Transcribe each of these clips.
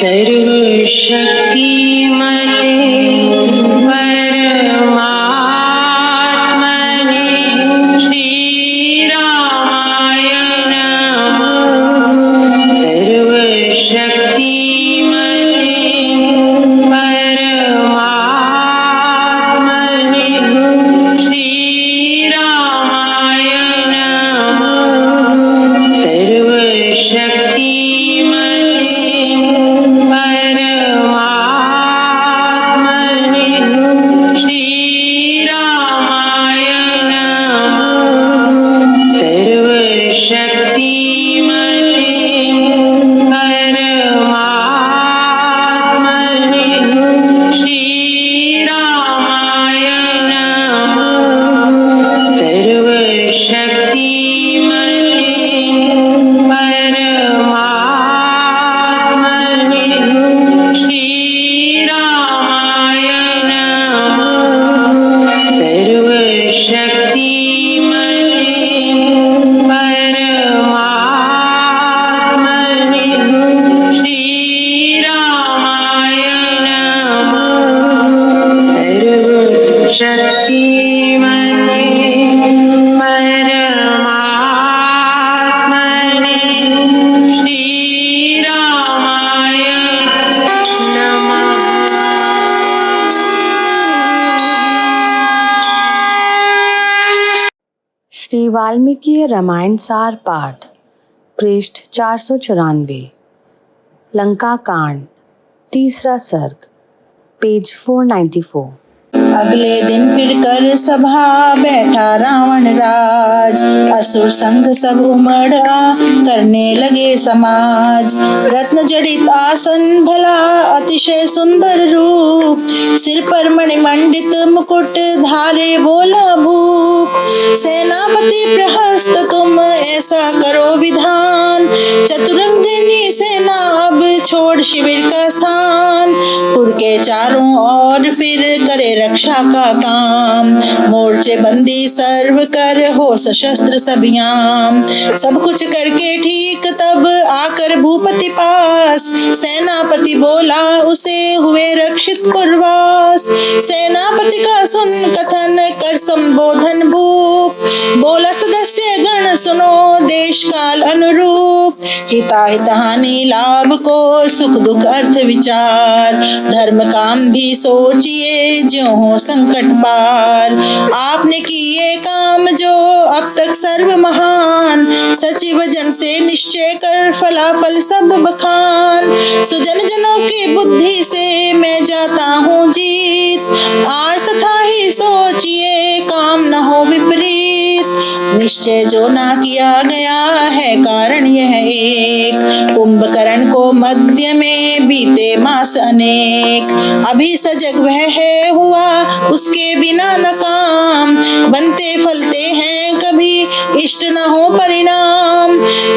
सर्वशक्तिमते परमात्मने श्रीरामाय नमः। सर्वशक्तिमते परमात्मने श्रीरामाय नमः। सर्वशक्तिमते परमात्मने श्रीरामाय नमः। सर्वशक्तिमते परमात्मने श्रीरामाय नमः। सर्वशक्तिमते परमात्मने श्रीरामाय नमः। सर्वशक्तिमते परमात्मने श्रीरामाय नमः। सर्वशक्तिमते परमात्मने श्रीरामाय नमः। श्री वाल्मीकि रामायण सार पाठ पृष्ठ 494 लंका कांड तीसरा सर्ग पेज 494। अगले दिन फिर कर सभा बैठा रावण राज, असुर संग सब उमड़ आ करने लगे समाज। रत्न जड़ित आसन भला अतिशय सुंदर रूप, सिर पर मणिमंडित मुकुट धारे बोला भूप। सेनापति प्रहस्त तुम ऐसा करो विधान, चतुरंगिनी सेना अब छोड़ शिविर का स्थान। पुर के चारों ओर फिर करे रक्षा का काम, मोर्चे बंदी सर्व कर हो सशस्त्र सभियाम। सब कुछ करके ठीक तब आकर भूपति पास, सेनापति बोला उसे हुए रक्षित पुरवास। सेनापति का सुन कथन कर संबोधन भूप, बोला सदस्य गण सुनो देश काल अनुरूप। हिताहित हानि लाभ को सुख दुख अर्थ विचार, धर्म काम भी सोचिए जो हो संकट पार। आपने किए काम जो अब तक सर्व महान, सचिव जन से निश्चय कर फलाफल सब बखान। सुजन जनों की बुद्धि से मैं जाता हूँ जीत, आज तथा ही सोचिए काम न हो विपरीत। निश्चय जो ना किया गया है कारण यह एक, कुंभकर्ण को मध्य में बीते मास अनेक। अभी सजग वह है हुआ उसके बिना न काम, बनते फलते हैं कभी इष्ट न हो परिणाम।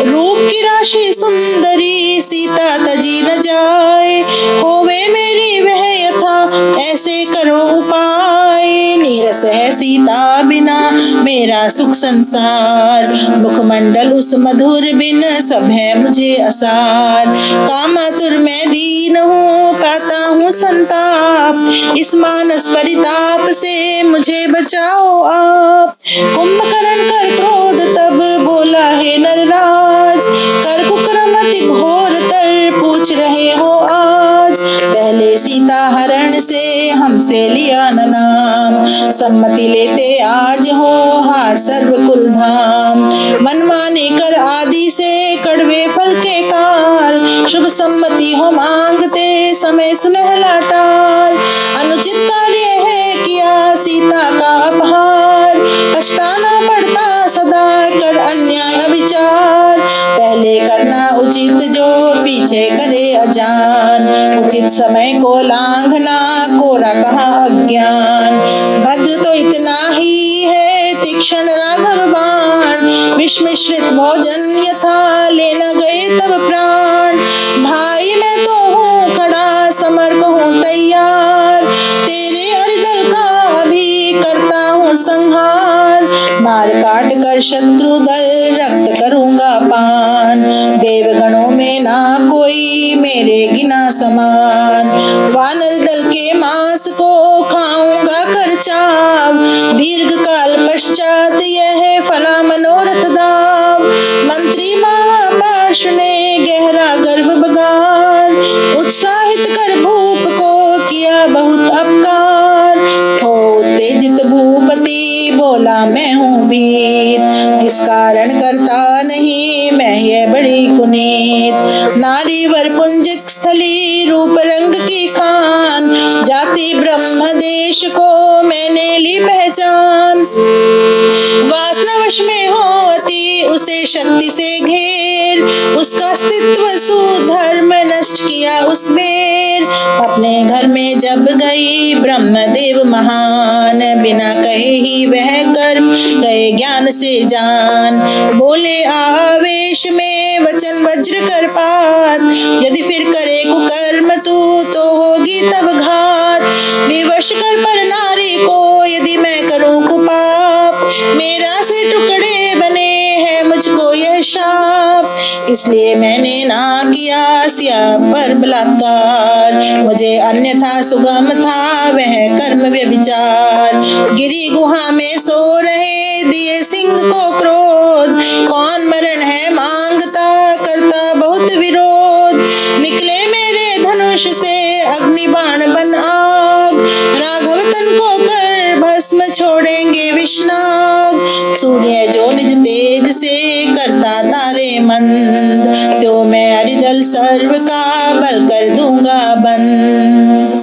रूप की राशि सुंदरी सीता तजी न जाए, होवे मेरी वह यथा ऐसे करो उपाय। नीरस है सीता बिना मेरा सुख संसार, मुखमंडल उस मधुर बिन सब है मुझे असार। कामातुर मैं दीन हूँ पाता हूँ संताप, इस मानस परिताप से मुझे बचाओ आप। कुंभकर्ण कर क्रोध तब बोला हे नरराज, कर कुकर्म अति घोर तर पूछ रहे हो आज। पहले सीता हरण से हमसे लिया न नाम, सम्मति लेते आज हो हार सर्व कुल धाम। मनमानी कर आदि से कड़वे फल के कार, शुभ सम्मति हो मांगते समय सुनहला टाल। अनुचित कार्य है किया सीता का अपहार, पछताना पड़ता सदा कर अन्याय विचार। पहले करना उचित जो पीछे करे अजान, उचित समय को लांघना कोरा कहा अज्ञान। भद्र तो इतना ही है तीक्ष्ण राघव बाण, विष मिश्रित भोजन यथा लेना गए तब प्राण। भाई मैं तो हूँ खड़ा समर्प हूँ तैयार, तेरे हरिदल का अभी करता हूँ संहार। मार काट कर शत्रु दल रक्त करूंगा पान। देवगणों में ना कोई मेरे गिना समान। वानर दल के मांस को खाऊंगा कर चाव। दीर्घ काल पश्चात यह फला मनोरथ दाव। मंत्री महापार्श ने गहरा गर्भ बगार। उत्साहित कर भूप को किया बहुत अपकार। हो उत्तेजित भूपति बोला मैं हूँ भीत। इस कारण करता नहीं मैं ये बड़ी कुनीत। नारी वर पुंज स्थली रूप रंग की खान। जाति ब्रह्म देश को मैंने ली पहचान। वासनावश में हो अति उसे शक्ति से घेर। उसका अस्तित्व सुधर्म नष्ट किया उस बेर। अपने घर में जब गई ब्रह्मदेव महान। बिना कहे ही वह कर्म गए ज्ञान से जान। बोले आवेश में वचन वज्र कर पात। यदि फिर करे कुकर्म तू तो होगी तब घात। विवश कर पर नारी को यदि मैं करूं कुपाप। मेरा से टुकड़े बने हैं मुझको यह शाप। इसलिए मैंने ना किया सिया पर बलात्कार। मुझे अन्यथा सुगम था वह कर्म व्यभिचार। गिरी गुहा में सो रहे दिए सिंह को क्रोध। कौन मरण है मांगता करता बहुत विरोध। निकले मेरे धनुष से अग्नि बाण बन आग। राघव तन को कर भस्म छोड़ेंगे विष्णाग। सूर्य जो निज तेज से करता तारे मंद। तो मैं अरिदल सर्व का बल कर दूंगा बंद।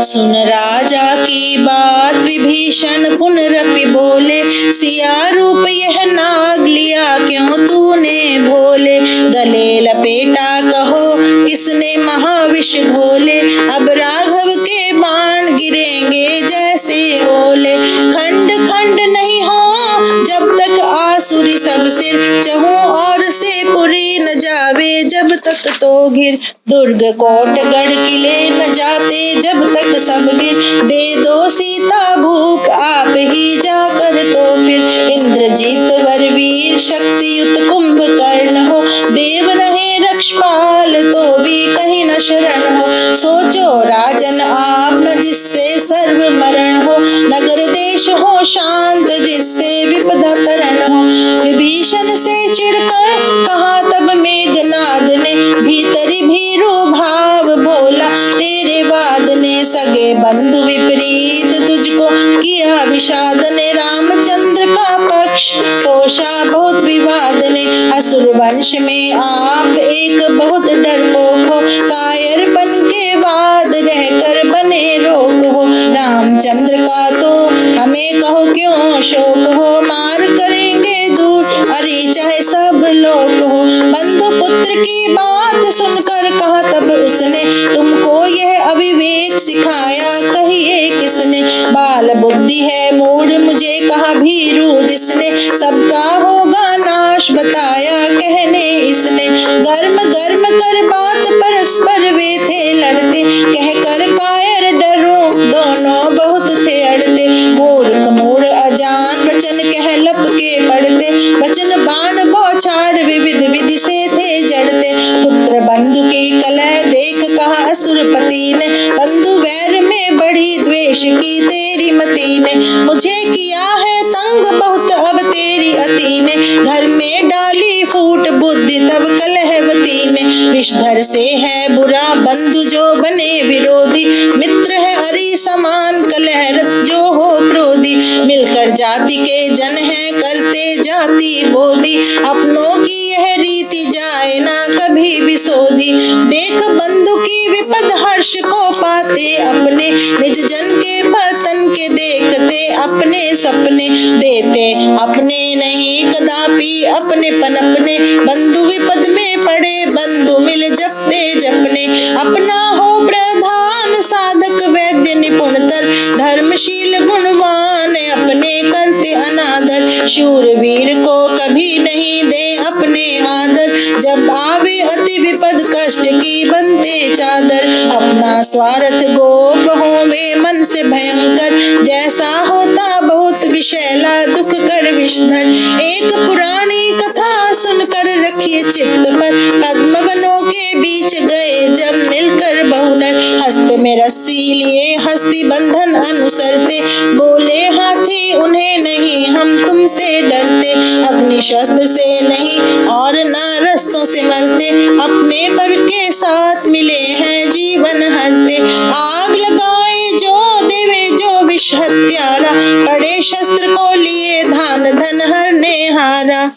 सुन राजा की बात विभीषण पुनरपि बोले। सिया रूप यह नाग लिया क्यों तूने भोले। गले लपेटा कहो किसने महाविष घोले। अब राघव के बाण गिरेंगे जैसे ओले। खंड खंड नहीं हो जब तक आसुरी सब सिर। चहूं और से पुरी न जावे जब तक तो घिर। दुर्ग कोट गढ़ किले न जाते जब तक सब गिर। दे दो सीता भूप आप ही जाकर तो फिर। इंद्रजीत वर वीर शक्तियुत कुंभकर्ण हो। देव रहे रक्षपाल तो भी कहीं न शरण हो। सोचो राजन आप न जिससे सर्व मरण हो। नगर देश हो शांत जिससे विपदा तरण हो। विभीषण से चिढ़कर कहा तब मेघनाद ने। भीतरी भीरू भाव बोला तेरे वाद ने। सगे बंधु विपरीत तुझको किया विषाद ने। रामचंद्र का पक्ष पोषा बहुत विवाद ने। असुर वंश में आप एक बहुत डरपोक हो। कायर बन के वाद रहकर बने रोक हो। रामचंद्र का तो हमें कहो क्यों शोक हो। मार करेंगे दूर अरे चाहे सब लोग हो। बंधु पुत्र की बात सुनकर कहा तब उसने। तुमको यह अविवेक सिखाया कहिए किसने। बाल बुद्धि है मूड मुझे कहा भीरू जिसने। सबका होगा नाश बताया कहने इसने। धर्म गर्म कर बात परस्पर वे थे लड़ते। कह कर कायर डरो दोनों बहुत थे अड़ते। मूर्ख मूढ़ अजान वचन कह लप के पढ़ते। वचन बाण बौछार विविध विधि से थे जड़ते। पुत्र बंधु की कलह देख कहा असुरपति ने। बंधु वैर में बढ़ी द्वेष की तेरी मति ने। मुझे किया है तंग बहुत अब तेरी अति ने। घर में डाली फूट बुद्धि तब कलहवती ने। विषधर से है बुरा बंधु जो बने विरोधी। मित्र है अरि समान कलहरत जो हो क्रोधी। मिलकर जाति के जन है करते जाति बोधी। अपनों की यह रीति जाए ना कभी भी सोधी। देख बंधु की विपद हर्ष को पाते अपने। निज जन के पतन के देखते अपने सपने। देते अपने नहीं कदापि अपने पनपने। बंधु विपद में पड़े बंधु मिल जपते जपने। अपना हो प्रधान साधक वैद्य निपुणतर। धर्मशील गुणवान अपने करते अनादर। शूरवीर को कभी नहीं दे अपने आदर, जब आवे अति विपद कष्ट की बनते चादर। अपना स्वार्थ गोप होवे मन से भयंकर, जैसा होता बहुत विषैला दुख कर विषधर। एक पुरानी कथा सुनकर रखिए चित्त पर, पद्म वनों के बीच गए जब मिलकर बहुनर। हस्त में रस्सी लिए हस्ती बंधन अनुसरते, बोले हाथी उन्हें नहीं हम तुमसे डरते। अग्नि शस्त्र से नहीं और न रस्सों से मरते, अपने बल के साथ मिले हैं जीवन हरते। आग लगाए जो देवे जो विष हत्यारा, बड़े शस्त्र को लिए धान धन हरने हारा।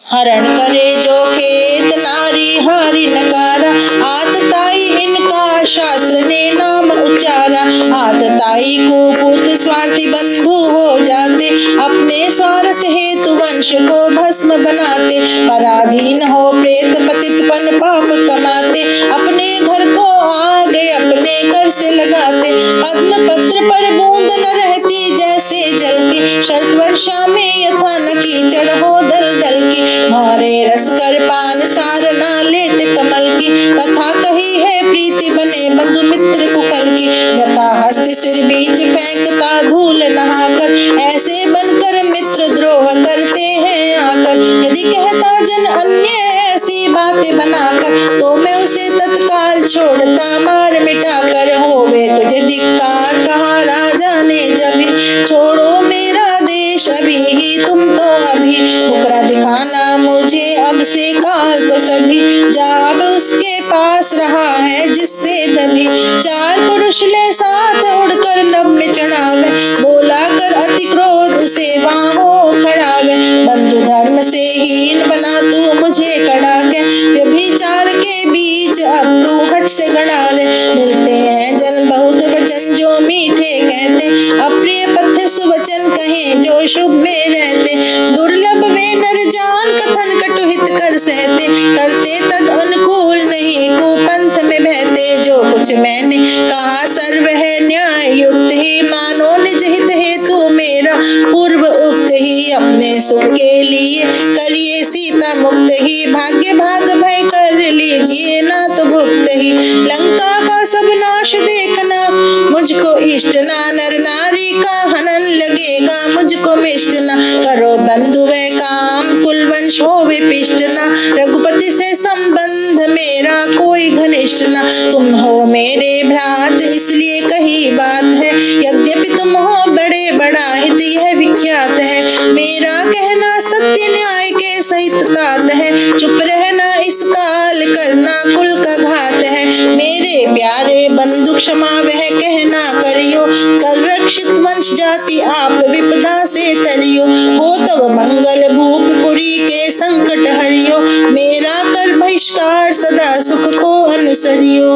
हरण करे जो खेत नारी हारी नकारा, आतताई इनका शास्त्र ने नाम उच्चारा। आतताई कुपुत स्वार्थी बंधु हो जाते, अपने स्वार्थ हेतु वंश को भस्म बनाते। पराधीन हो प्रेत पतित पन पाप कमाते, अपने घर को आगे अपने कर से लगाते। पद्म पत्र पर बूंद न रहती जैसे जल की, शरत वर्षा में यथा न कीचड़ हो दल दल की। भौरे रस कर पान सार ना लेते कमल की, तथा कही है प्रीति बने बंधु मित्र कुकल की। व्यथा हस्त सिर बीच फेंकता धूल नहाकर, ऐसे बनकर मित्र द्रोह करते हैं आकर। यदि कहता जन अन्य ऐसी बातें बनाकर, तो मैं उसे तत्काल छोड़ता मार मिटाकर। होवे तुझे धिक्कार कहा राजा ने जभी, छोड़ो मेरा देश अभी ही तुम तो अभी। मुकरा दिखाना मुझे अब से काल तो सभी, जाब उसके पास रहा है जिससे दबी। चार पुरुष ले साथ उड़कर नभ में चढ़ावे, बोला कर अति क्रोध उसे बाहों खड़ावे। बंधु धर्म से हीन बना तू मुझे कड़ा के, व्यभिचार के बीच अब तू हट से गड़ा रे। मिलते हैं जन बहुत वचन जो मीठे कहते, अप्रिय पथ्य सुवचन कहे जो शुभ में रहते। दुर्लभ वे नर जान कथन कटुहित कर सहते, करते तद अनुकूल नहीं कुपंथ में बहते। जो कुछ मैंने कहा सर्व है न्याय युक्त ही, मानो निज हित हेतु मेरा पूर्व उक्त ही। अपने सुख के लिए करिए सीता मुक्त ही, भाग्य भाग भय कर लीजिए ना तो भुक्त ही। लंका का सब नाश देखना मुझको इष्ट ना, नर नारी का हनन लगेगा मुझको मिष्ट ना। करो बंधु वह काम कुल वंश हो विपिष्ट ना, रघुपति से संबंध मेरा कोई घनिष्ठ ना। तुम हो मेरे भ्रात इसलिए कही बात है, यद्यपि तुम हो बड़े बड़ा हित यह विख्यात है। मेरा कहना सत्य न्याय के सहित तात है, चुप रहना इस काल करना कुल का घात है। मेरे प्यारे बंधु क्षमा वह कहना करियो, कर रक्षित वंश जाति आप विपदा से तरियो। हो तब मंगल भूपपुरी के संकट हरियो, मेरा कर बहिष्कार सदा सुख को अनुसरियो।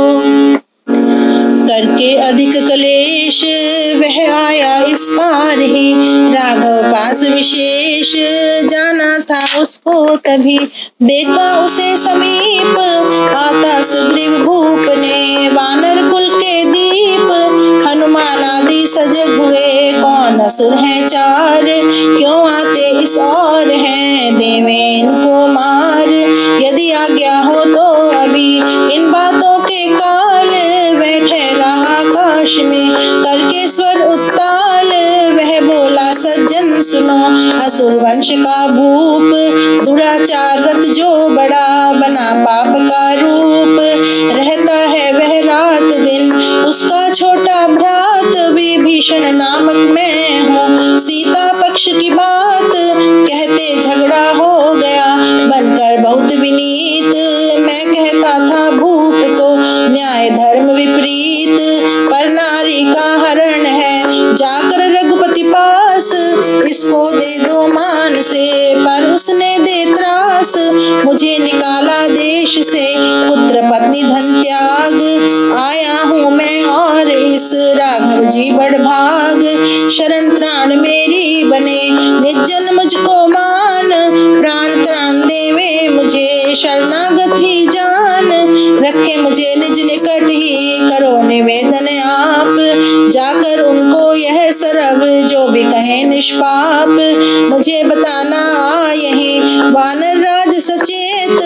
करके अधिक कलेश वह आया इस पार ही, राघव पास विशेष जाना था उसको तभी। देखा उसे समीप आता सुग्रीव भूप ने, वानर कुल के दीप हनुमान आदि सजग हुए। कौन असुर हैं चार क्यों आते इस और हैं, देवे इनको मार यदि आज्ञा हो तो अभी। इन बातों के काल वह ठहरा आकाश में, करके स्वर उत्ताल वह बोला सज्जन सुनो। असुर वंश का भूप दुराचार रत जो बड़ा, बना पाप का रूप रहता है वह रात दिन। उसका छोटा भ्रात विभीषण नामक मैं हूँ, सीता पक्ष की बात कहते झगड़ा हो गया। बनकर बहुत विनीत मैं कहता था भूप को, न्याय धर्म विपरीत पर नारी का हरण है। जाकर रघुपति पास इसको दे दो मान से, पर उसने दे त्रास मुझे निकाला देश से। पुत्र पत्नी धन त्याग आया हूँ मैं और इस, राघव जी बड़भाग शरण त्राण मेरी बने। निर्जन मुझको मान प्राण त्राण देवे मुझे, शरणागत ही जान रखे मुझे निज निकट ही। करो निवेदन आप जाकर उनको यह सरब जो भी कहे निष्पाप। मुझे बताना यही वानर राज सचेत,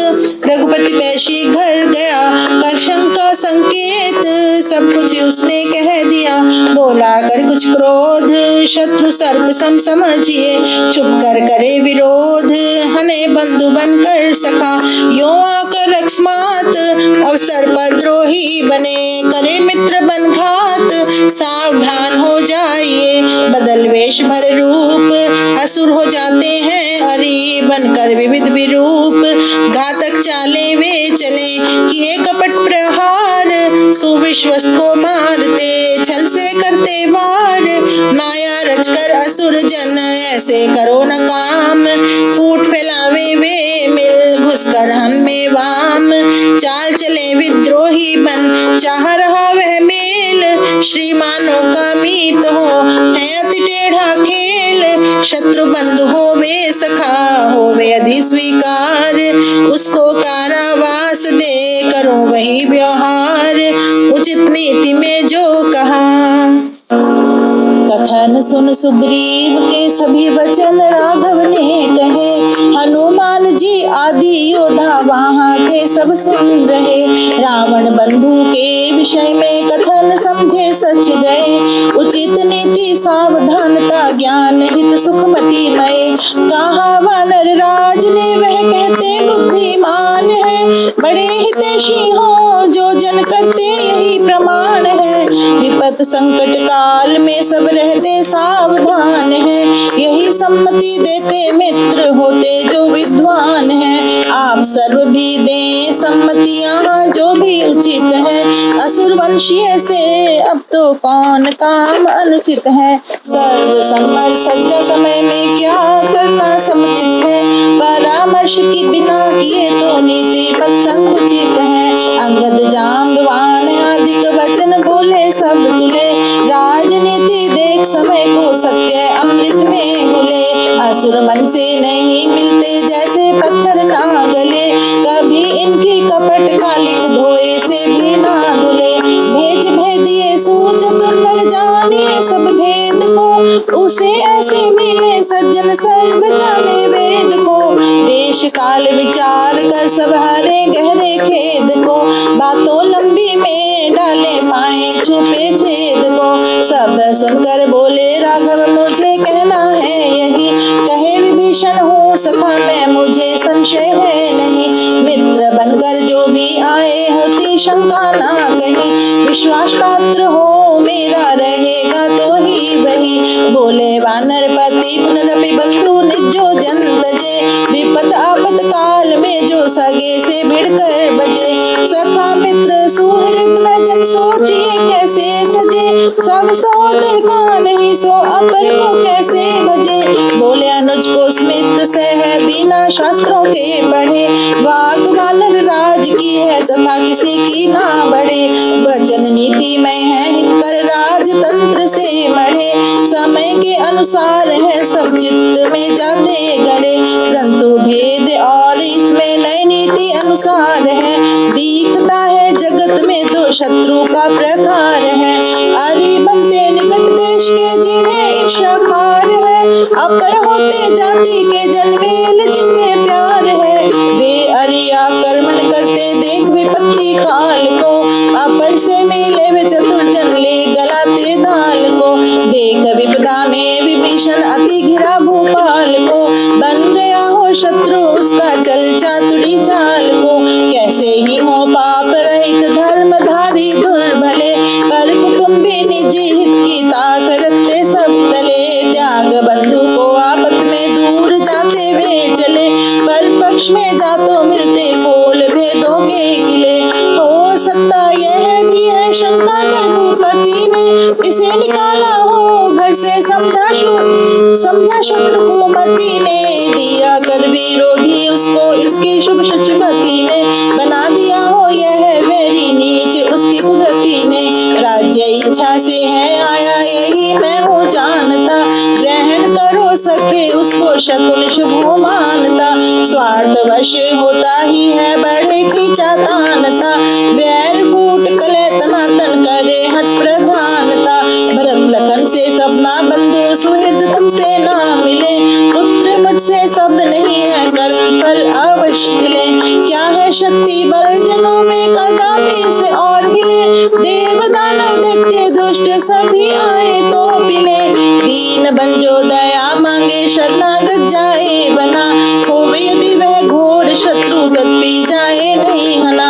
रघुपति पैशी घर गया कर शंका संकेत। सब कुछ उसने कह दिया बोला कर कुछ क्रोध, शत्रु सर्प सम समझिए चुप कर करे विरोध। हने बंधु बनकर सखा यों आकर अकस्मात, अवसर पर द्रोही बने करे मित्र बन घात। सावधान हो जाइए बदल वेश भर रूप, असुर हो जाते हैं अरि बनकर विविध विरूप। घातक चाले वे चले किए कपट प्रहार, सुविश्वस्त को मारते छल से करते वार। माया रचकर असुर जन ऐसे करो न काम, फूट फैलावे वे मिल घुसकर हम में वाम। चाल चले विद्रोही बन चाह रहा वह मेल, श्रीमानों का मीत हो है अति टेढ़ा खेल। शत्रु बंधु हो वे सखा हो वे अधि स्वीकार, उसको कारावास दे करो वही व्यवहार। उचित नीति में जो कहा कथन सुन सुग्रीव के सभी वचन राघव ने कहे। हनुमान जी आदि योद्धा वहाँ थे सब सुन रहे, रावण बंधु के विषय में कथन समझे सच गए। उचित नीति सावधानता ज्ञान हित सुखमति मय, कहा वानर राज ने वह कहते बुद्धिमान है। बड़े हितैषी हो जो जन करते यही प्रमाण है, विपत संकट काल में सब रहते सावधान है। यही सम्मति देते मित्र होते जो विद्वान है, आप सर्व भी दें सम्मति यहाँ जो भी उचित है। असुर वंशीय से अब तो कौन काम अनुचित है, सर्व सम्मत सज्जा समय में क्या करना समुचित है। परामर्श की बिना किए तो नीति पथ संकुचित है, अंगद जाम्बवान अधिक वचन बोले सब तुले। राजनीति देख समय को सत्य अमृत में घुले, असुर मन से नहीं मिलते जैसे पत्थर ना गले। कभी इनकी कपट का लिख धोए से भी ना धुले, भेज भेदिए सो चतुर नर जानिए सब भेद को। उसे ऐसे मिले सज्जन सर्व जाने वेद को, देश काल विचार कर सब हरे गहरे खेद को। बातों लंबी में डाले पाए छुपे छेद को, सब सुनकर बोले राघव मुझे कहना है यही। कहे विभीषण हूँ सखा मैं मुझे संशय है नहीं, मित्र बनकर जो भी आए होती शंका ना कहीं। विश्वास पात्र हो मेरा रहेगा तो ही वही, बोले वानर पति पुनरपि बंधु निजो जन तजे। विपत आपत काल में जो सगे से भिड़कर बजे, सखा मित्र सुहृद में जन सोचिए कैसे सजे। सब सहोदर का नहीं सो अपर को कैसे भजे, बोले अनुज को स्मित से है बिना शास्त्रों के पढ़े। वाग वानर राज की है तथा किसी की ना बढ़े, वचन नीति में है हित कर राजतंत्र से मढ़े। समय के अनुसार है सब चित्त में जाते गढ़े, परंतु भेद और इसमें नई नीति अनुसार है। दिखता है जगत में तो शत्रु का प्रकार है, अरे बनते निकट देश के जिन्हें ईर्ष्या खार है। अपर होते जाति के जनमेल जिनमें प्यार है, वे अरे आक्रमण करते देख विपत्ति काल को। अपर से मिले वे चतुर जन ले गलाते दाल को, देख विपदा में विभीषण अति घिरा भूपाल को। बन गया हो शत्रु उसका चल चातुरी चाल को, कैसे ही हो पाप रहित धर्मधारी धुर भले। पर कुटुंबी निजी हित की ताक रखते सब तले, त्याग बंधु को आपत में दूर जाते वे चले। पर पक्ष में जातो मिलते खोल भेदों के किले, हो सकता यह भी है शंका कर भूपति ने इसे निकाला हो घर से। समझा शत्रु को मति ने दिया कर विरोधी उसको, इसकी शुभ शुचमति ने बना दिया हो यह वेरी नीच उसकी कुगति ने। राज्य इच्छा से है आया यही मैं हूँ जानता, ग्रहण करो सके उसको शकुन शुभ मानता। स्वार्थवश होता ही है बढ़े खींचा तानता, बैर फूट कूट कलह तनातन करे हट प्रधानता। भरत लखन से सब ना बंधु सुहृद तुमसे ना मिले, पुत्र मुझसे सब नहीं है कर्म फल अवश्य मिले। क्या है शक्ति बल जनों में कदापि से और मिले, देव दानव दैत्य दुष्ट सभी आए तो पिले। दीन बंजो दया मांगे शरणागत जाए बना, होवे यदि वह घोर शत्रु तत्पी जाए नहीं हना।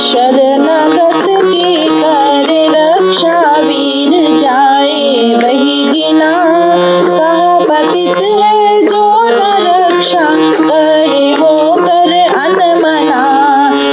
शरणागत की कर रक्षा वीर जाए वही गिना, कहा पतित है जो न रक्षा करे हो कर अनमना।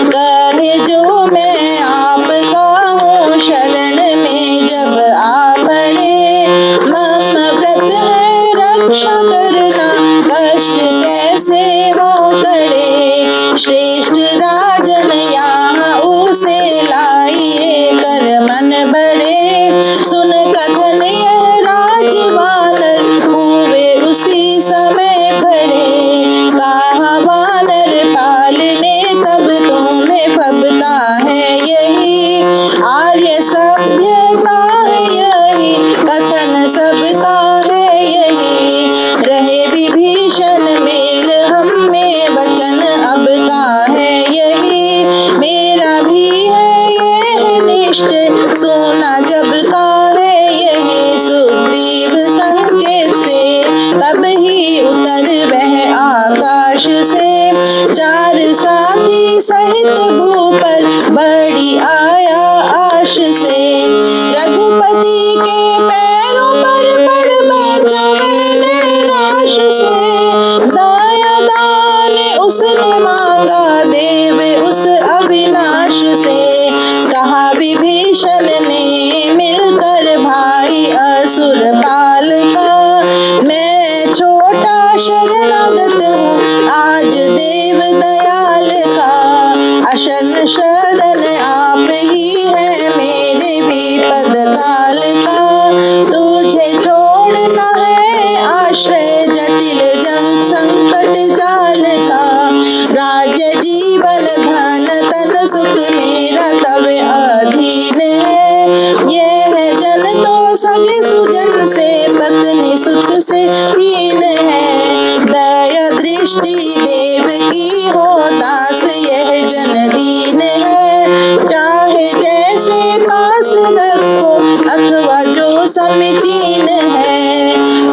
कहे जो मैं आपका हूँ शरण में जब आ पड़े, मम व्रत है रक्षा करना कष्ट कैसे हो करे। श्रेष्ठ राजन यहाँ उसे लाइए कर मन बड़े, सुन कथन यह राजवानर हुए उसी समय खड़े। कहा वानर पालने तब तुम्हें फबता है यही, आर्य सभ्यता है यही कथन सबका है यही। रहे विभीषण मेल हम में वचन अब का है यही, मेरा भी है ये निश्चय सोना जब का है यही। सुग्रीव संकेत से तब ही उतर वह आकाश से, चार साथी सहित भूपर बड़ी आया आश से। रघुपति के पैरों पर पड़ बैठा मैंने राश से, दया दान उसने मांगा देव उस अविनाश से। कहा विभीषण ने मिलकर भाई असुर पाल का, मैं छोटा शरणागत हूँ आज देव दयाल का। अशन शरण आप ही है मेरे विपद काल का, तुझे छोड़ना है आश्रय जटिल जंग संकट जाल का। राज्य जीवन धन तन सुख मेरा तब अधीन है, यह जन तो सगे सुजन से पत्नी सुख से हीन है। दया दृष्टि देव की हो दास यह जन दीन है, चाहे जैसे पास रखो अथवा जो समीचीन है।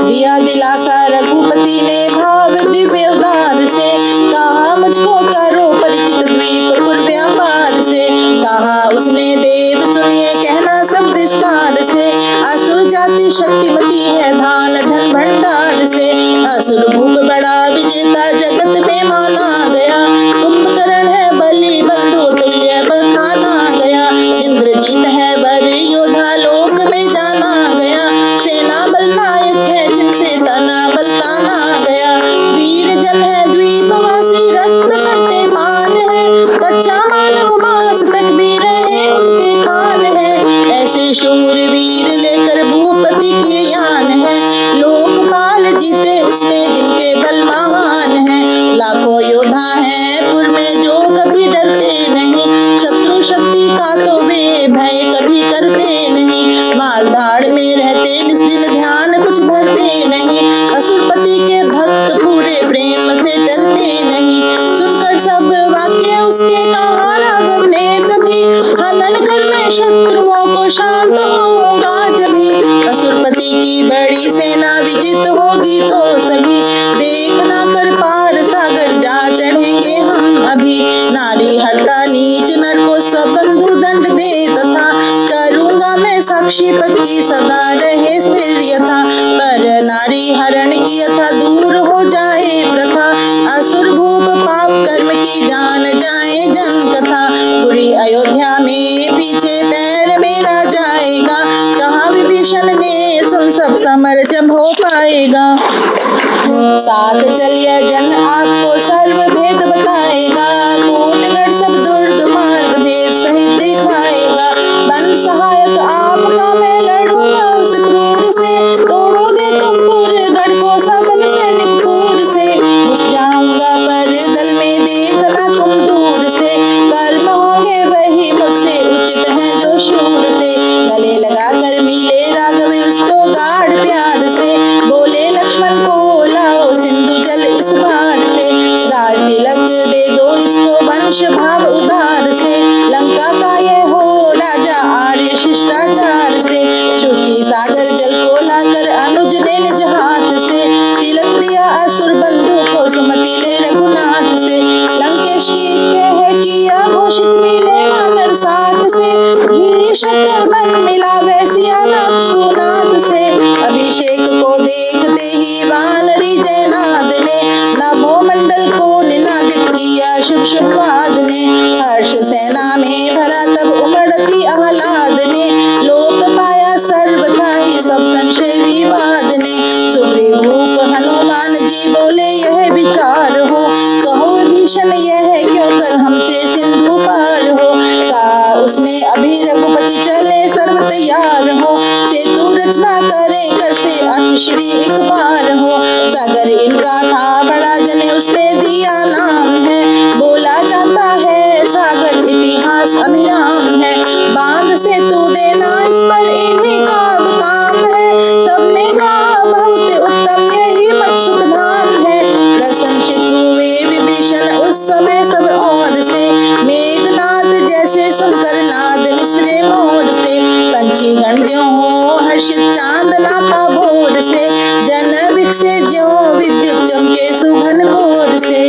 दिया दिलासा रघुपति ने भाव दिव्य उदार से, कहा मुझको करो परिचित द्वीप पुर व्यापार से। कहा उसने देव सुनिए कहना सब विस्तार से, असुर जाति शक्तिमती है धान धन भंडार से। असुर भूप बड़ा विजेता जगत में माना गया, कुंभकर्ण है बलि बंधु तुल्य बखाना गया। इंद्रजीत है वर योधा लोक में जाना गया, सेना बल नायक है जिनसे तना बल ताना गया। वीर जन है द्वीपवासी रक्त कट्टे पान है, कच्चा मानव मांस तक भी रहे उनके खान है। ऐसे शूर वीर लेकर भूपति की यान है, लोकपाल जीते उसने जिनके बल महान है। लाखों योद्धा है पुर में जो कभी डरते नहीं, शत्रु शक्ति का तो वे भय कभी करते नहीं। मारधाड़ में रहते निस्दिन ध्यान कुछ धरते नहीं, असुरपति के भक्त पूरे प्रेम से डरते नहीं। सुनकर सब वाक्य उसके कहा राघव ने तभी, हनन कर मैं शत्रुओं को शांत होऊंगा जभी। असुरपति की बड़ी सेना विजित होगी तो सभी, देखना कर पार सागर जा चढ़ेंगे हम अभी। नारी हरता नीच नर को स्वबंधु दंड दे तथा, करूंगा मैं साक्षी पक्की सदा रहे स्थिर यथा। पर नारी हरण की यथा दूर हो जाए प्रथा, असुर भूप पाप कर्म की जान जाए जन कथा। पूरी अयोध्या में पीछे पैर मेरा जाएगा, कहा विभीषण ने सुन सब समर जब हो पाएगा। साथ चलिए जन आपको सर्व भेद बताएगा, कोटगढ़ सब दुर्ग मार्ग भेद सहित दिखाएगा। बन सहायक आपका मैं लड़ूंगा उस क्रूर से, तोड़ोगे तुम गढ़ को सबल सैनिक फूर से। घुस जाऊंगा पर दल में देखना तुम दूर से, कर्म होंगे शुभवाद ने। हर्ष सेना में भरा तब उमड़ती आह्लाद ने। लोप पाया सर्वथा ही सब संशय विवाद ने। सुग्रीव भूप हनुमान जी बोले यह विचार हो, कहो भीषण यह क्यों कर हमसे सिंधु पार हो। कहा उसने अभी रघुपति चले सर्व तैयार हो। सेतु रचना करे कर से अर्थ श्री एक बार हो। सागर इनका था बड़ा जने उसने दिया नाम है। बोला जाता है सागर इतिहास अभिराम है। बांध सेतु देना इस पर इन्हीं का काम है। सब में कहा बहुत उत्तम यही मत सुख धाम है। प्रशंसित हुए विभीषण उस समय सब ओर से। मेघनाद जैसे सुनकर नाद निसरे मोर से। पंछी गण ज्यों हो हर्षित चांदना था भोर से। जन विकसे ज्यों विद्युत चमके सुघन घोर से।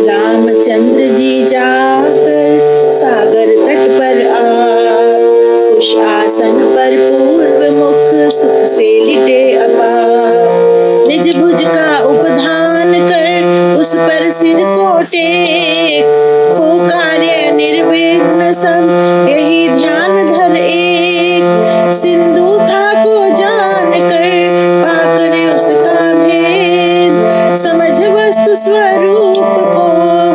रामचंद्र जी जाकर सागर तट पर आप, कुश आसन पर पूर्व मुख सुख से लिटे अपाप। निज भुज का उपधान कर उस पर सिर को टेक। हो कार्य निर्विघ्न सब यही ध्यान धर एक। सिंधु था को जान कर पाकर उसका भेद। समझ वस्तु स्वरूप को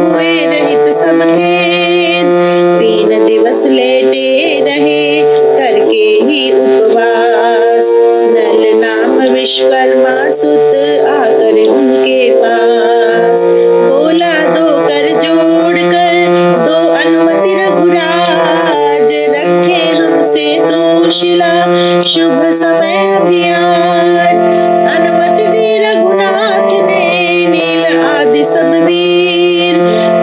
हुए रहित सब खेद। 3 दिवस लेटे रहे करके ही उपवास। नल नाम विश्वकर्मा सुत आकर उनके पास। बोला दो कर जोड़ कर दो अनुमति रघुराज। रखे हमसे तो शिला शुभ समय अभी आज। अनुमति दी रघुनाथ ने नील आदि सब वीर।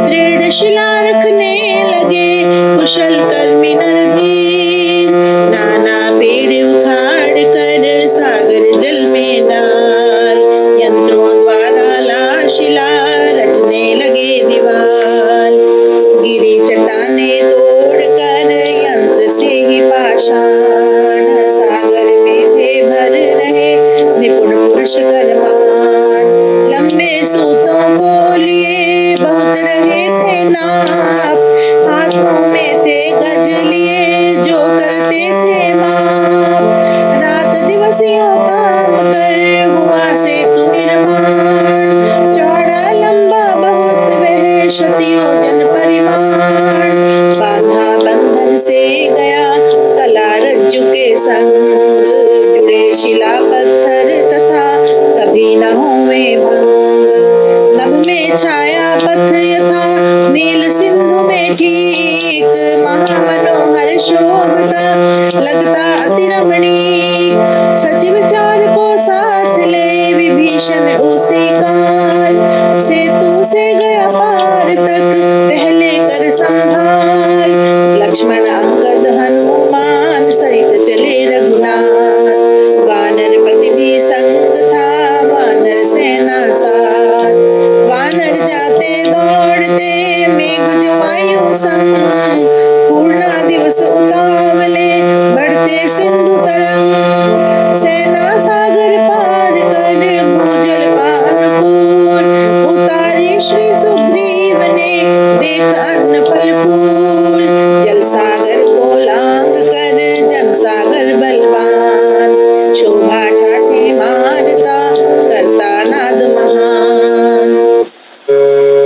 दृढ़ शिला रखने लगे कुशल कर्मी नरधीर। नाना पेड़ उखाड़ कर सागर जल में डाल। यंत्रों द्वारा लाल शिला रचने लगे दीवाल। गिरी चट्टाने तोड़ कर यंत्र से ही पाषाण। सागर में थे भर रहे निपुण पुरुष कर्मान। लंबे सूतों को लिए बहुत रहे थे नाप। हाथों में थे गज लिए जो करते थे माप। रात दिवस यूं काम कर हुआ सेतु निर्माण। चौड़ा लंबा बहुत वह शतयोजन परिमाण। बांधा बंधन से गया कला रज्जु के संग। जुड़े शिला पत्थर तथा कभी न होवे भंग। नभ में छाया पत्थर यथा नील सिंधु में ठीक। महामनोहर शोभता लगता अति रमणीक। सचिव चार को साथ ले विभीषण उसी काल। सेतु से गया पार तक पहले कर संभाल। लक्ष्मण अंगद हनुमान सहित चले रघुनाथ। वानरपति भी संग था वानर सेना साथ। वानर जाते दौड़ते मेघ जो वायु संग। पूर्णा दिवस उतावले बढ़ते सिंधु तरंग। सेना सागर पार कर भूजल पान उतारी श्री सुग्रीव ने देख अन्न फल फूल। जल सागर को लांग कर जन सागर बलवान। शोभा ठाठे मारता करता नाद महान।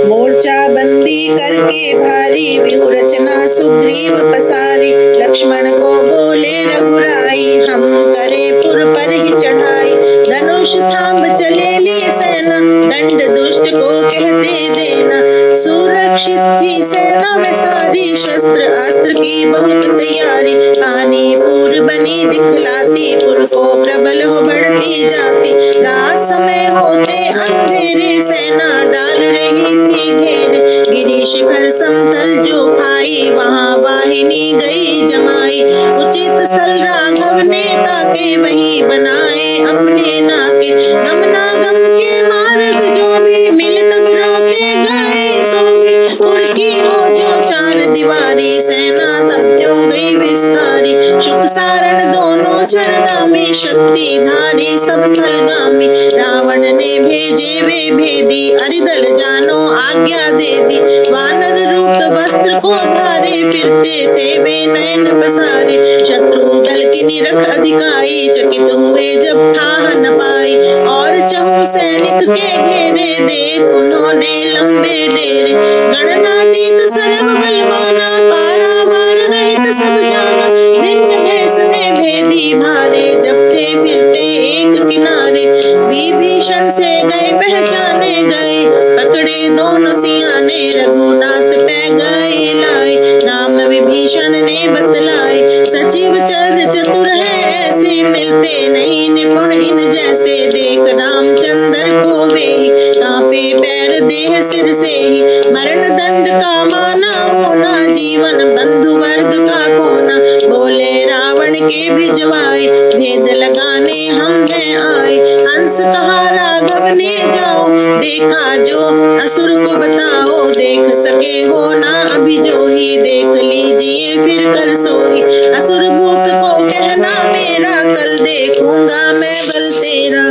मोर्चा बंदी करके भारी व्यूह रचना सुग्रीव पसारी। लक्ष्मण को बोले रघुराई हम करे पुर पर ही चढ़ाई। धनुष थाम चले लिए सेना दंड दुष्ट को कहते देना। सुरक्षित थी सेना में सारी शस्त्र अस्त्र की बहुत तैयारी। आनी पुर बनी दिखलाती पुर को प्रबल हो बढ़ती जाती। रात समय होते अंधेरे सेना डाल रही थी घेर। गिरी शिखर समतल जो खाई वहां वाहिनी गई जमाई। उचित स्थल राघव ने ताके वही बनाए अपने नाके। गमनागम के मार्ग जो भी मिल तब रोके गए सो भी। पुर की हो जो चार दीवारी सेना तब क्यों गई विस्तारी। शुक सारण दोनों चरना में शक्ति धारी सब स्थलगामी। रावण ने भेद जेबे भेदी, अरिदल जानो आज्ञा दे दी। वानर रूप वस्त्र को धारे, फिरते थे वे नयन पसारे। शत्रु दल की निरख अधिकाई, चकित हुए जब ठाह न पाई। और चहु सैनिक के घेरे, देख उन्होंने लंबे डेरे। गणनातीत सर्व बलवाना, पारावार रहित सब जाना। भिन्न भेष में भेदी भारे, जपते फिरते एक किनारे। विभीषण से गए पहचाने गए, पकड़े दोनों सियाने। रघुनाथ पे गए लाए, नाम विभीषण ने बतलाए। सचिव चर चतुर है ऐसे, मिलते नहीं निपुण इन जैसे। देख रामचंद्र को वे, कांपे पैर देह सिर से ही। मरण दंड का माना होना, जीवन बंधु वर्ग का खोना। बोले रावण के भिजवाए, भेद लगाने हम हैं आए। हंस कहा राघव ने जाओ, देखा जो असुर को बताओ। देख सके हो ना अभी जो ही, देख लीजिए फिर कर सोई। असुर भूप को कहना मेरा, कल देखूंगा मैं बल तेरा।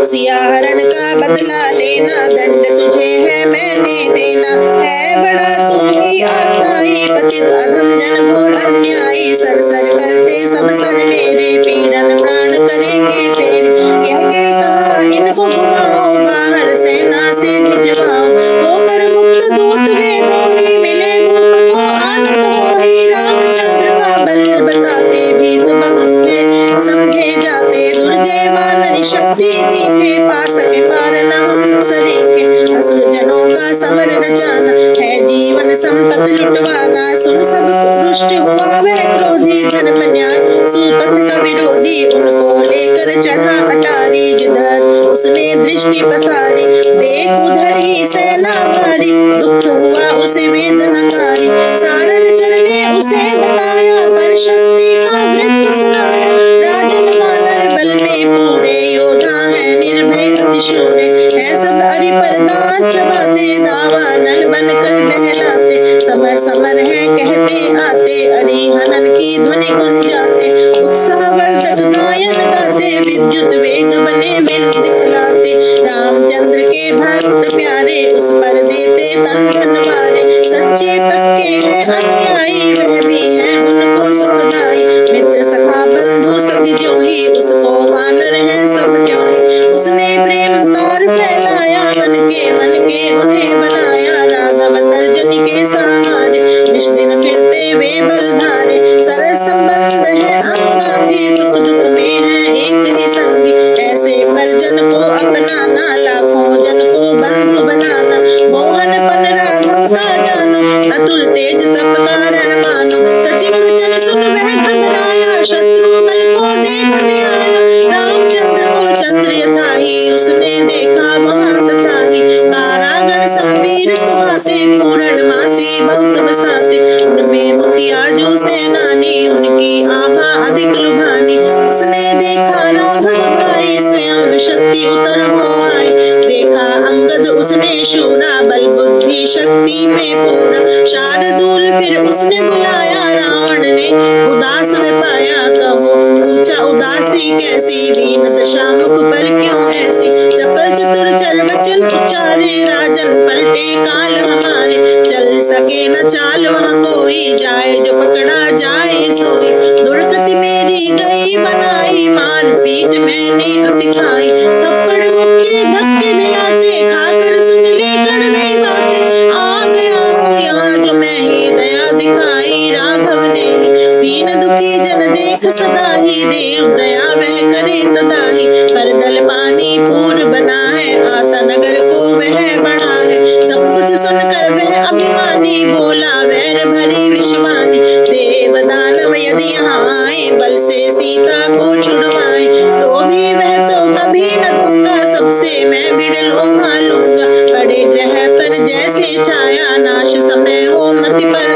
सिया हरण का बदला लेना, दंड तुझे है मैंने देना। है बड़ा तू ही आताई, पतित अधम जन घोर अन्यायी। सर सर करते सब सर मेरे, पीड़न प्राण करेंगे तेरे। यह कह कहा इनको घुमाओ, बाहर सेना से भिजवाओ। होकर मुक्त दूत वे दो ही, मिले भूप को आनत होई। रामचंद्र का बल बताते, भीत बहुत थे समझे जाते। दुर्जय वानरी शक्ति दिखे, पा सके पार न हम सरीखे। असुर जनों का समर रचाना, है जीवन संपत्ति लुटवाना। सुन सब रुष्ट हुआ वह क्रोधी, धर्म न्याय सुपथ का विरोधी। उनको लेकर चढ़ा अटारी, जिधर उसने दृष्टि पसारी। देख उधर ही सेना भारी, दुख हुआ उसे वेदनाकारी। सारण चरने उसे बताया, पर शक्ति का वृत्त सुनाया। राजन वानर बल में पूरे, योद्धा है निर्भय अतिशूरे। है सब अरि परदान चबाते, दावानल बनकर दहलाते। समर समर है कहते आते, अरि हनन की ध्वनि गुंजाते। उत्साहवर्धक गायन गाते, विद्युत वेग बने विल दिखलाते। रामचंद्र के भक्त प्यारे, उस पर देते तन धन वारे। सच्चे पक्के हैं अनुयायी, वह भी है उनको सुखदाई। मित्र सखा बंधु सखी जो ही, उसको वानर है सब त्यों ही। उसने प्रेम तार फैलाया, मन के उन्हें बनाया। राघव तर्जनी के सहारे, निश दिन फिरते वे बलधारे। सरल संबंध है अंगांगी, सुख दुख में है एक ही संगी। ऐसे परिजन को अपनाना, लाखों जन को बंधु बनाना। मोहन पन राघव का जानो, अतुल तेज तप कारण मानो। सचिव वचन सुन वह घबराया, शत्रु बल को देखने आया। रामचंद्र को चंद्र यथा ही, उसने देखा वहां तथा ही। तारागण संवीर सुहाते, पूर्णमासी बहुत बसाते। उनमें मुखिया जो सेनानी, उनकी आभा अधिक लुभानी। उसने देखा राघव भाई, स्वयं शक्ति उतर हो आई। देखा अंगद उसने शूरा, बल बुद्धि शक्ति में पूरा। शार्दूल फिर उसने बुलाया, रावण ने उदास में पाया। कहो पूछा उदासी कैसी, दीन दशा मुख पर क्यों ऐसी। चपल चतुर चर वचन उच्चारे, राजन पलटे काल हमारे। चल सके न चाल वहाँ कोई, जाए जो पकड़ा जाए सोई। दुर्गति मेरी गई बनाई, मार पीट मैंने अति खाई। थप्पड़ मुक्के धक्के दिलाते, खाकर सुन ली कड़वी बातें। आ गया हूँ यहाँ जो मैं ही, दया दिखाई राघव ने ही। दीन दुखी जन देख सदा ही, देव दया वह करे तदा ही। पर दल पानी पूर बना है, आता नगर को वह बढ़ा है। सब कुछ सुनकर वह अभिमानी, बोला वैर भरी विश्वानी। देव दानव यदि यहाँ आए, बल से सीता को छुड़वाए। तो भी वह तो कभी न दूंगा, सबसे मैं भिड़ लोहा लूंगा। पड़े ग्रह पर जैसे छाया, नाश समय हो मति पर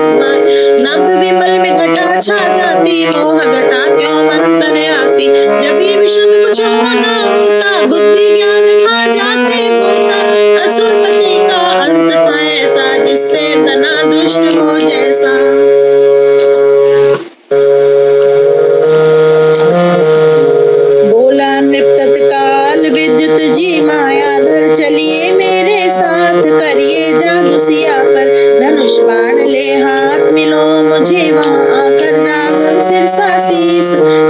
नभ विमल में घटा छा जाती। मोह घटा क्यों मन पर आती, जब भी विषम कुछ होना होता। बुद्धि ज्ञान खा जाते होता, असुरपति का अंत था ऐसा। जिससे बना दुष्ट हो जैसा। बोला नृप तत्काल विद्युत जी, जी मायाधर चलिए मेरे साथ, करिए जादू सिया पर धनुष बाण ले हाथ, मिलो मुझे वहाँ आकर राघव सिरसा शीस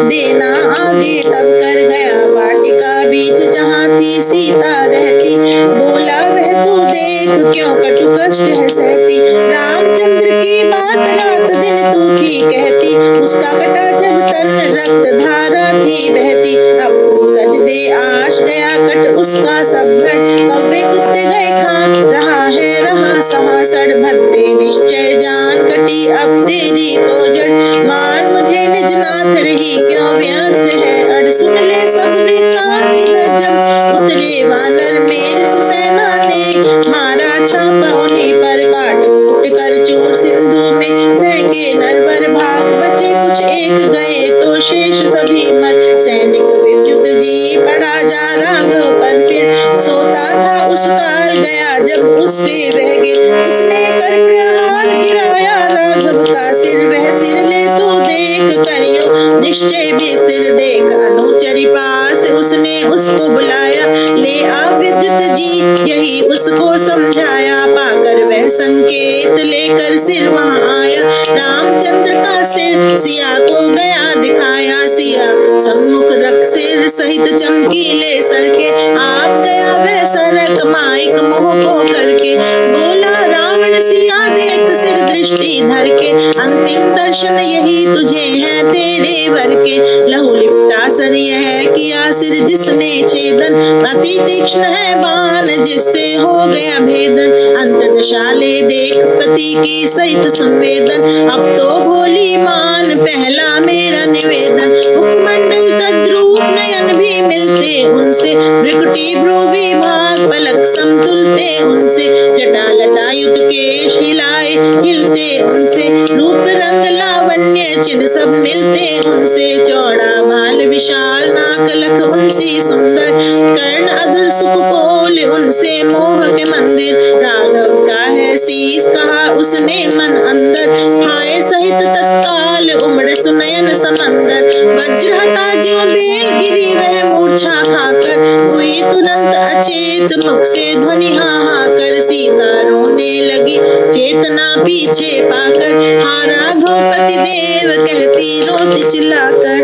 देना आगे। तब कर गया वाटिका बीच जहाँ थी सीता रहती, बोला वह तू देख क्यों कटु कष्ट है सहती, रामचंद्र की बात रात दिन तू थी कहती, उसका कटा जब तन रक्त धारा थी बहती, अब तू तज दे आश गया कट उसका सब भर, कव्वे कुत्ते गए खा रहा है रहा सहासड़, भद्रे निश्चय जान कटी अब तेरी तो जड़, मान मुझे निज नाथ रही क्यों व्यर्थ है अड़, सुन ले सब वृत्तांत इधर जब उतरे वानर मेरे सुसेना ने, मारा छापा उन्हीं पर काट कूट कर चूर सिंधु में फेंके नरवर भाग, बचे कुछ एक गए तो शेष सभी मर, सैनिक विद्युत जी पड़ा जा राघव पर, फिर सोता था उस काल गया जब उससे बह गिर, उसने कर प्रहार गिराया राघव का सिर, वह सिर ले तू देख करियो निश्चय भी सिर देख, अनुचरी पास उसने उसको बुलाया, ले आ विद्युत जी यही उसको समझाया, पाकर वह संकेत लेकर सिर वहाँ आया, रामचंद्र का सिर सिया को गया दिखाया, सिया सम्मुख रख सिर सहित चमकीले सर के, आप गया वह सरक माइक मोह को करके, बोला रावण सिया देख सिर दृष्टि धर के, अंतिम दर्शन यही तुझे है तेरे भर के, लहू लिपटा सर यह किया सिर जिसने छेदन, अति तीक्ष्ण है बाण जिससे हो गया भेदन, अंत दशाले देख पति की सहित संवेदन, अब तो भोली मान पहला मेरा निवेदन, मुखमंडल तद्रूप नयन भी मिलते उनसे, भ्रुकुटी भ्रू विभाग पलक समतुलते उनसे, जटा लटायुत केश हिलाए हिलते उनसे, रूप रंग लावण्य चिन्ह सब मिलते उनसे, चौड़ा भाल विशाल नाक लख उनसी सुंदर, कर्ण अधर सुखपोल उनसे मोह के मंदिर, राघव का है शीस कहा उसने मन अंदर, हाय सहित तत्काल उमड़ सुनयन समंदर, वज्रहता जो बेल गिरी वह मूर्छा खाकर, हुई तुरंत अचेत मुख से ध्वनि हाहाकर, सीता रोने लगी चेतना पीछे पाकर, हा राघव पति देव कहती रोती चिल्लाकर,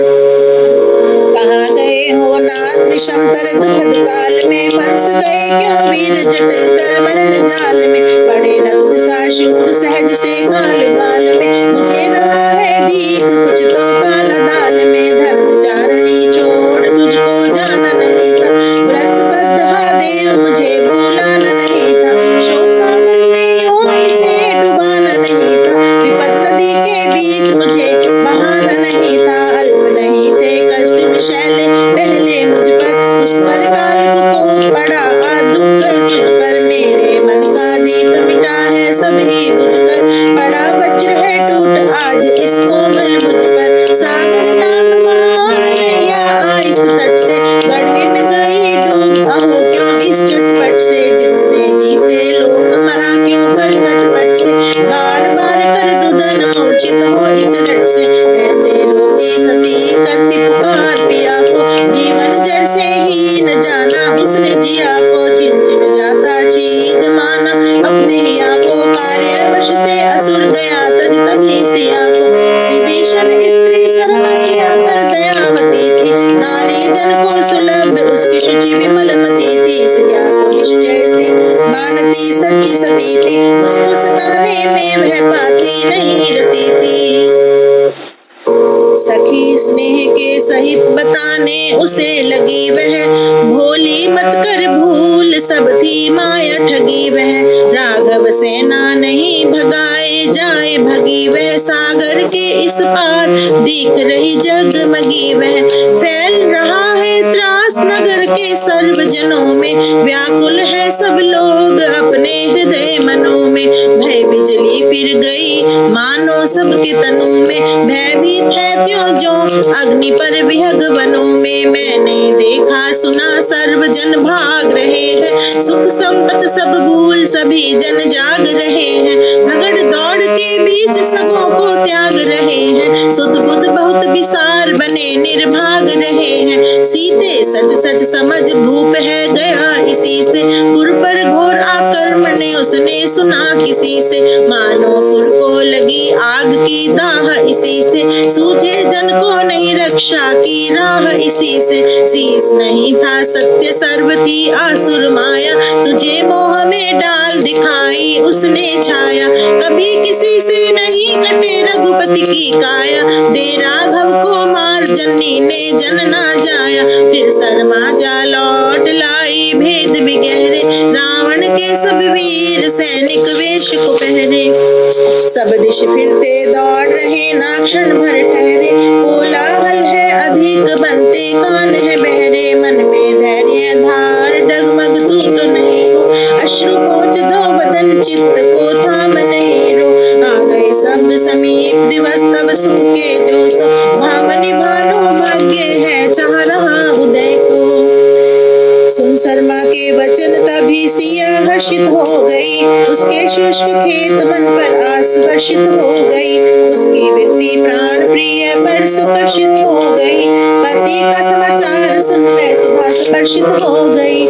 कहाँ गए हो नाथ विषमतर दुखद काल में, फंस गए क्यों वीर जटिल तर मरण जाल में, पड़े न तुझ सा शूर सहज से गाल गाल में, मुझे रहा है दीख कुछ तो काला दाल में, धर्मचारणी छोड़ तुझको जाना नहीं था, व्रत बद्ध हा देव मुझे भूलाना नहीं था, शोक सागर में यूं इसे डुबाना नहीं था, विपद नदी के बीच मुझे बहाना नहीं था, अल्प नहीं थे कष्ट विशैले पहले मुझ पर, उस पर काल को पड़ा दुख कर तुझ पर, मेरे मन का दीप मिटा है सभी बुझ कर, बड़ा वज्र है टूट आज इस कोमल मुझ पर, सागर नाग महान नैया इस तट से, गढ़े में गई डूब अहो क्यों इस चटपट से, जितने जीते लोग मरा क्यों कर झटपट से, बार बार कर रुदन मूर्छित हो इस रट से, ऐसे रोती सती करती पुकार पिया को, जीवन जड़ से ही न जाना उसने जिया को, छिन छिन जाता चीज माना अपने हिया को, कार्यवश से असुर गया तज तभी सिया को, विभीषण स्त्री शरण सिया पर दयावती थी, नारी जन को सुलभ उसकी शुचि विमल मती थी, सिया को निश्चय से मानती सच्ची सती थी, उसको सताने में वह पाती नहीं रती थी, सखी स्नेह के सहित बताने उसे लगी वह, भोली मत कर भूल सब थी माया ठगी वह, राघव सेना नहीं भगाए जाए भगी वह, सागर के इस पार दिख रही जगमगी वह, फैल रहा है त्रास नगर के सर्व जनों में, व्याकुल है सब लोग अपने हृदय मनों में, भय बिजली फिर गई मानो सबके तनों में, भयभीत है त्यों जो अग्नि पर विहग वनों में, मैंने देखा सुना सर्व जन भाग रहे हैं, सुख संपत सब भूल सभी जन जाग रहे हैं, भगड़ दौड़ के बीच सबों को त्याग रहे हैं, सुध बुध बहुत विसार बने निर्भाग रहे हैं, सीते सच सच समझ भूप है गया किसी से, मानो पुर को लगी आग की दाह इसी से, सूझे जन को नहीं रक्षा की राह इसी से, शीस नहीं था सत्य सर्व थी आसुर माया, तुझे मोह में डाल दिखाई उसने छाया, कभी किसी से नहीं कटे रघुपति की काया, दे राघव को मार जननी ने जन ना जाया, फिर शर्मा जा लौट लाई भेद बिगहरे, रावण के सब वीर सैनिक वेश को पहरे, सब दिश फिरते दौड़ रहे ना क्षण भर ठहरे, कोलाहल है अधिक बनते कान है बहरे, मन में धैर्य धार डगमग तू तो नहीं हो, अश्रु पोंछ दो बदन चित्त को थाम नहीं रो, आ गए सब समीप दिवस तब सुख के जो सो, भावनी भानो भाग्य है चाह रहा उदय को, सुन शर्मा के वचन तभी सिया हर्षित हो गई, उसके शुष्क खेत मन पर आस वर्षित हो गई, उसकी वृत्ति प्राण प्रिय पर सुकर्षित हो गई, पति का समाचार सुन वह सुबह स्पर्शित हो गई,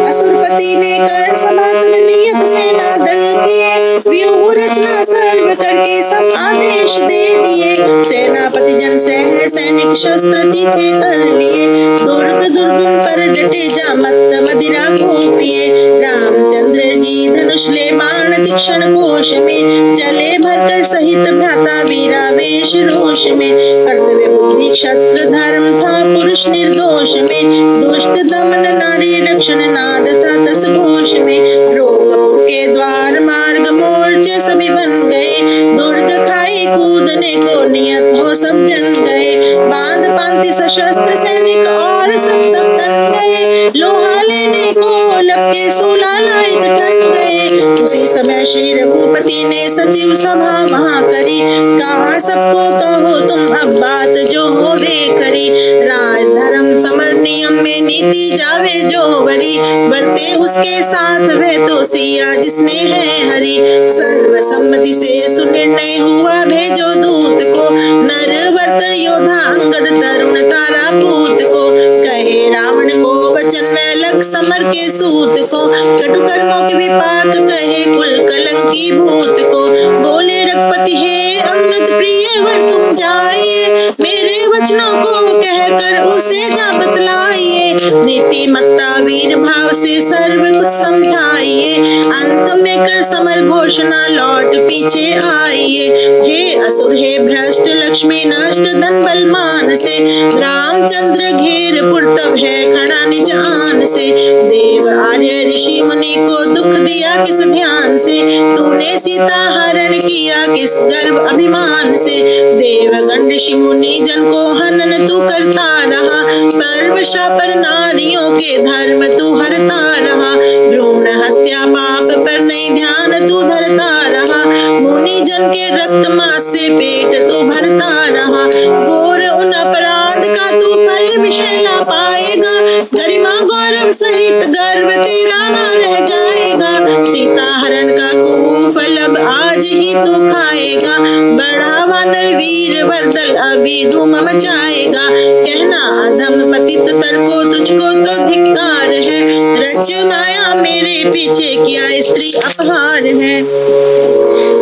असुरपति ने कर सभा तब नियत सेना दल किए, व्यूह रचना सर्व करके सब आदेश दे दिए, सेनापति जन सह सैनिक शस्त्र तीखे कर लिए, दुर्ग दुर्गम पर डटे जा मत्त मदिरा को पिए, रामचंद्र जी धनुष ले बाण तीक्ष्ण कोश में, चले भरकर सहित भ्राता वीरावेश रोष में, कर्तव्य बुद्धि क्षत्र धर्म था पुरुष निर्दोष में, दुष्ट दमन नारी रक्षण नाद था तस घोष में, रोगपुर के द्वार मार्ग मोर्चे सभी बन गए, दुर्ग खाई कूदने को नियत हो सब जन गए, बांध पांति सशस्त्र सैनिक और सब तब तन गए, लोहा लेने को लपके सूला लायक ठन गए, उसी समय श्री रघुपति ने सचिव सभा वहां करी, कहा सबको कहो तुम अब बात जो होवे करी, राज धर्म समर नियम में नीति जावे जो बरी, बरते उसके साथ वह तो सिया जिसने है हरि, सर्वसम्मति से सुनिर्णय हुआ भेजो दूत को, नर वर्त योद्धा अंगद तरुण तारा पूत को, कहे रावण को वचन में लग समर के सूत को, कटु कर्मों के विपाक कहे कुल कलंकी भूत को, बोले रघुपति हे अंगद प्रिय वर तुम जाइए, मेरे वचनों को कहकर उसे जा बतलाइए, नीतिमत्ता वीर भाव से सर्व कुछ समझाइए, अंत में कर समर घोषणा लौट पीछे आइए, हे असुर हे भ्रष्ट लक्ष्मी नष्ट धन बल मान से, रामचंद्र घेर पुर तब है खड़ा निज आन से, देव आर्य ऋषि मुनि को दुख दिया किस ध्यान से, तूने सीता हरण किया किस गर्भ अभिमान से, देवगण ऋषि मुनि जन को हनन तू करता रहा, परवशा पर नारियों के धर्म तू हरता रहा, भ्रूण हत्या पाप पर नहीं ध्यान तू धरता रहा, मुनि जन के रक्त मांस से पेट तू भरता रहा, घोर उन अपराध का तू फल विषय ला पाएगा, गरिमा गौरव सहित गर्व तेरा ना रह जाएगा, सीता हरण का कुफल अब आज ही तू खाएगा, बड़ा वानर वीर वरदल अभी धूम मचाएगा, कहना अधम पतित तर को तुझको तो धिक्कार है, रच माया मेरे पीछे किया स्त्री अपहार है,